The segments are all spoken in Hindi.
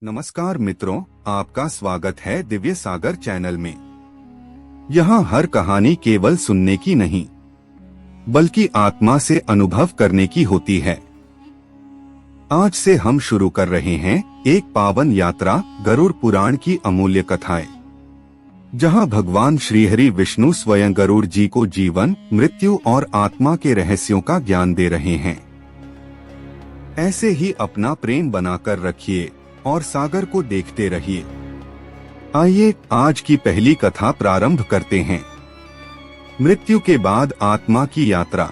नमस्कार मित्रों, आपका स्वागत है दिव्य सागर चैनल में। यहाँ हर कहानी केवल सुनने की नहीं, बल्कि आत्मा से अनुभव करने की होती है। आज से हम शुरू कर रहे हैं एक पावन यात्रा, गरुड़ पुराण की अमूल्य कथाएं, जहाँ भगवान श्रीहरि विष्णु स्वयं गरुड़ जी को जीवन, मृत्यु और आत्मा के रहस्यों का ज्ञान दे रहे हैं। ऐसे ही अपना प्रेम बनाकर रखिए और सागर को देखते रहिए। आइए आज की पहली कथा प्रारंभ करते हैं। मृत्यु के बाद आत्मा की यात्रा।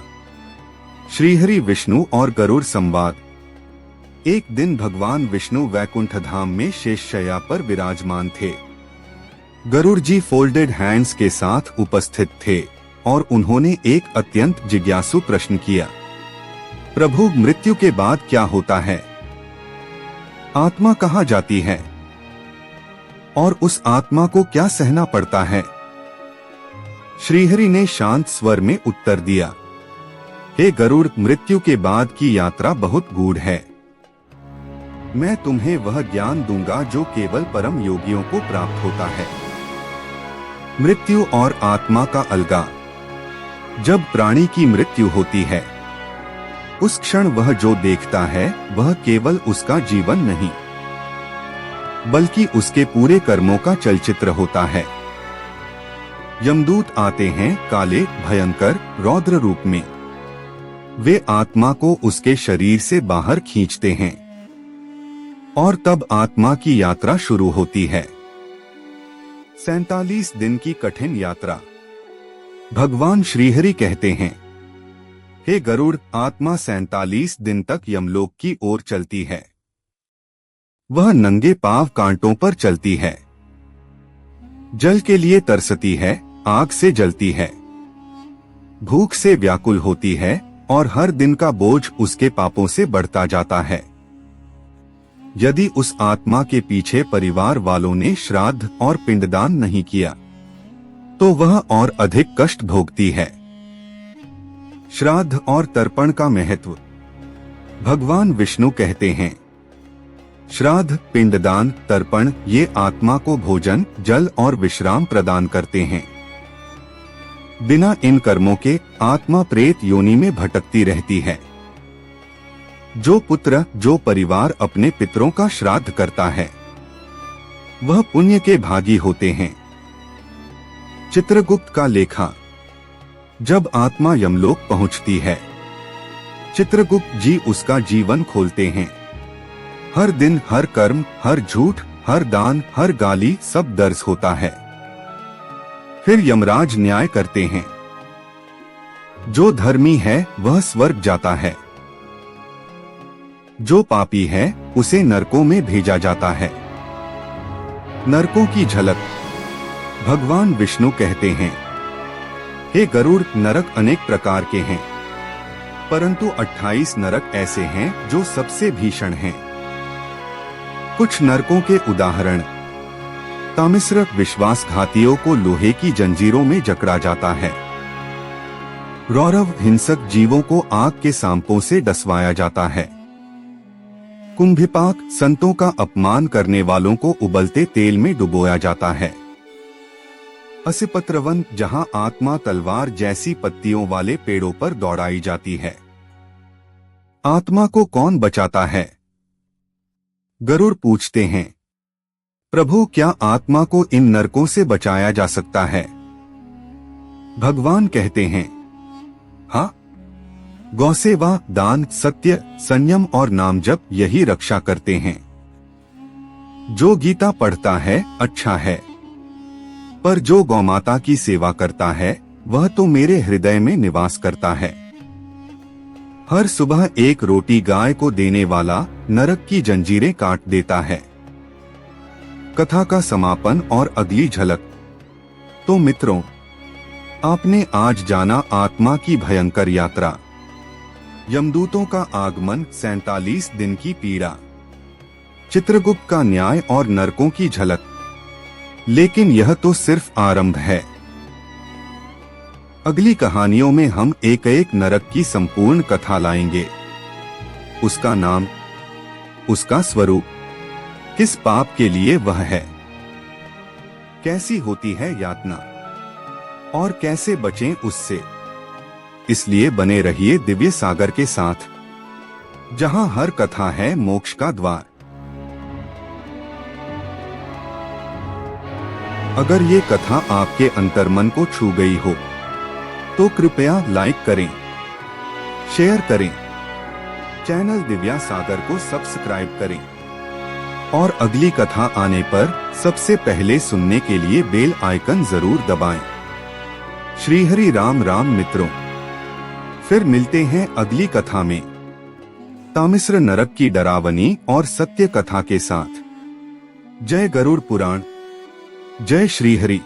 श्रीहरि विष्णु और गरुड़ संवाद। एक दिन भगवान विष्णु वैकुंठ धाम में शेषशय्या पर विराजमान थे। गरुड़ जी फोल्डेड हैंड्स के साथ उपस्थित थे और उन्होंने एक अत्यंत जिज्ञासु प्रश्न किया। प्रभु, मृत्यु के बाद क्या होता है? आत्मा कहाँ जाती है और उस आत्मा को क्या सहना पड़ता है? श्रीहरि ने शांत स्वर में उत्तर दिया, हे गरुड़, मृत्यु के बाद की यात्रा बहुत गूढ़ है। मैं तुम्हें वह ज्ञान दूंगा जो केवल परम योगियों को प्राप्त होता है। मृत्यु और आत्मा का अलगाव। जब प्राणी की मृत्यु होती है, उस क्षण वह जो देखता है वह केवल उसका जीवन नहीं, बल्कि उसके पूरे कर्मों का चलचित्र होता है। यमदूत आते हैं काले, भयंकर, रौद्र रूप में। वे आत्मा को उसके शरीर से बाहर खींचते हैं और तब आत्मा की यात्रा शुरू होती है। 47 दिन की कठिन यात्रा। भगवान श्रीहरि कहते हैं, हे गरुड़, आत्मा 47 दिन तक यमलोक की ओर चलती है। वह नंगे पांव कांटों पर चलती है, जल के लिए तरसती है, आग से जलती है, भूख से व्याकुल होती है और हर दिन का बोझ उसके पापों से बढ़ता जाता है। यदि उस आत्मा के पीछे परिवार वालों ने श्राद्ध और पिंडदान नहीं किया, तो वह और अधिक कष्ट भोगती है। श्राद्ध और तर्पण का महत्व। भगवान विष्णु कहते हैं, श्राद्ध, पिंडदान, तर्पण ये आत्मा को भोजन, जल और विश्राम प्रदान करते हैं। बिना इन कर्मों के आत्मा प्रेत योनि में भटकती रहती है। जो पुत्र, जो परिवार अपने पितरों का श्राद्ध करता है, वह पुण्य के भागी होते हैं। चित्रगुप्त का लेखा। जब आत्मा यमलोक पहुंचती है, चित्रगुप्त जी उसका जीवन खोलते हैं। हर दिन, हर कर्म, हर झूठ, हर दान, हर गाली, सब दर्ज होता है। फिर यमराज न्याय करते हैं। जो धर्मी है वह स्वर्ग जाता है, जो पापी है उसे नरकों में भेजा जाता है। नरकों की झलक। भगवान विष्णु कहते हैं, हे गरुड़, नरक अनेक प्रकार के हैं, परंतु 28 नरक ऐसे हैं जो सबसे भीषण हैं। कुछ नरकों के उदाहरण। तामिस्र, विश्वासघातियों को लोहे की जंजीरों में जकड़ा जाता है। रौरव, हिंसक जीवों को आग के सांपों से डसवाया जाता है। कुंभिपाक, संतों का अपमान करने वालों को उबलते तेल में डुबोया जाता है। असिपत्रवन, जहां आत्मा तलवार जैसी पत्तियों वाले पेड़ों पर दौड़ाई जाती है। आत्मा को कौन बचाता है? गरुड़ पूछते हैं, प्रभु, क्या आत्मा को इन नरकों से बचाया जा सकता है? भगवान कहते हैं, हाँ, गौसेवा, दान, सत्य, संयम और नाम जप यही रक्षा करते हैं। जो गीता पढ़ता है अच्छा है, पर जो गौमाता की सेवा करता है वह तो मेरे हृदय में निवास करता है। हर सुबह एक रोटी गाय को देने वाला नरक की जंजीरें काट देता है। कथा का समापन और अगली झलक। तो मित्रों, आपने आज जाना आत्मा की भयंकर यात्रा, यमदूतों का आगमन, 47 दिन की पीड़ा, चित्रगुप्त का न्याय और नरकों की झलक। लेकिन यह तो सिर्फ आरंभ है। अगली कहानियों में हम एक एक नरक की संपूर्ण कथा लाएंगे। उसका नाम, उसका स्वरूप, किस पाप के लिए वह है, कैसी होती है यातना और कैसे बचें उससे। इसलिए बने रहिए दिव्य सागर के साथ, जहां हर कथा है मोक्ष का द्वार। अगर ये कथा आपके अंतर्मन को छू गई हो तो कृपया लाइक करें, शेयर करें, चैनल दिव्या सागर को सब्सक्राइब करें और अगली कथा आने पर सबसे पहले सुनने के लिए बेल आइकन जरूर दबाएं। श्री हरि राम राम मित्रों, फिर मिलते हैं अगली कथा में तामिश्र नरक की डरावनी और सत्य कथा के साथ। जय गरुड़ पुराण, जय श्री हरि।